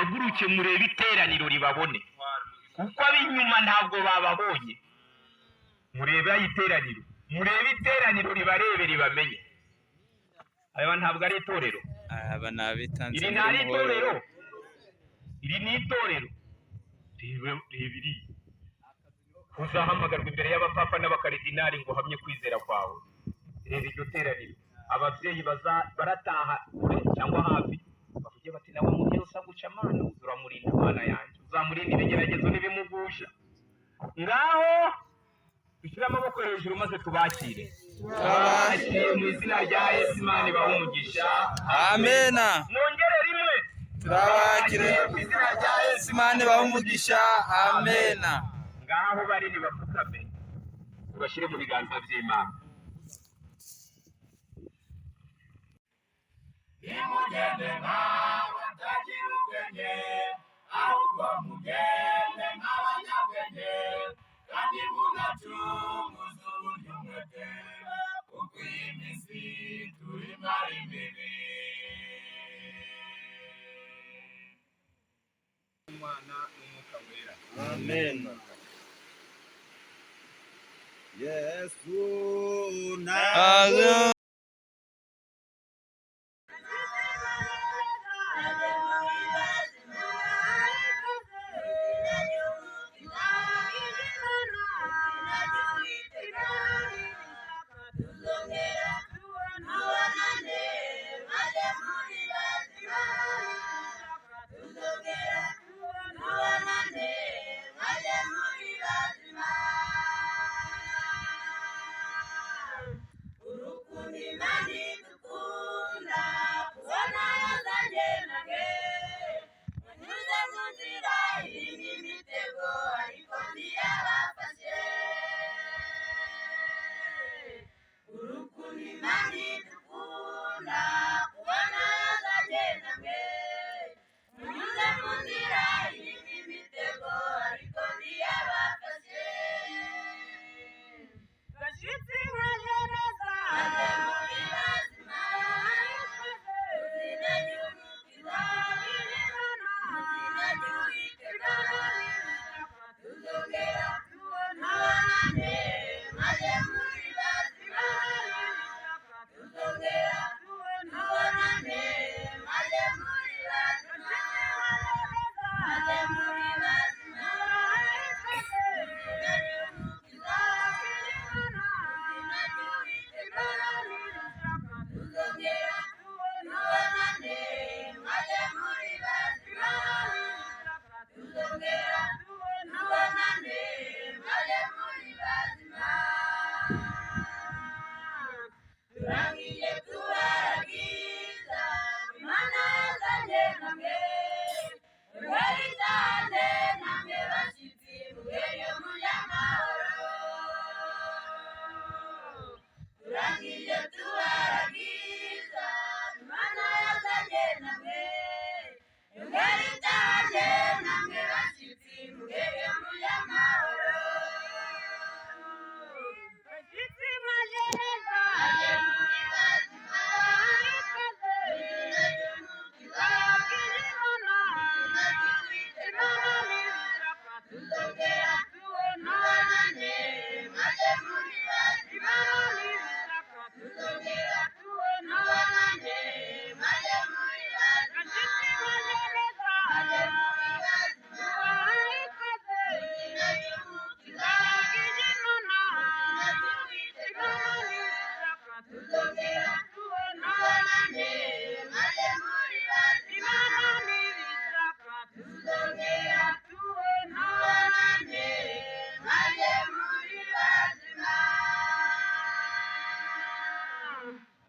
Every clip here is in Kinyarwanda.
muhaguruke murebe iteraniro ribabone, kuko ab'inyuma ntabwo bababonye. Murebe iteraniro, murebe iteraniro ribarebe ribamenye. Aba ntabwo ari itorero, aba ni abitanze. Iri ntari itorero, iri ni itorero. Reba iri, uzahamagarwa imbere y'abapapa n'abakaridinari ngo uhamye kwizera kwawe. Reba iryo teraniro, ababyeyi barataha kure cyangwa hafi, bavuge bati nawe mubyeyi usa guca Mana, uramurinda Mana yanjye, uzamurinda ibigeragezo n'ibimugusha. Ngaho dushyire amaboko hejuru maze tubakire. Tubakire mu izina rya Yesu, Imana ibahe umugisha. Amena. Mwongere rimwe. Tubakire mu izina rya Yesu, Imana ibahe umugisha. Amena. Ngaho bari nibapfukame, tubashyire mu biganza by'Imana. Nimugende nk'abatagira ubwenge, ahubwo mugende nk'abanyabwenge, kandi mugacunguze uburyo umwete, kuko iyi minsi turimo ari mibi. Umwana n'Umwuka Wera. Amen. Yesu na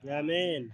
Amen.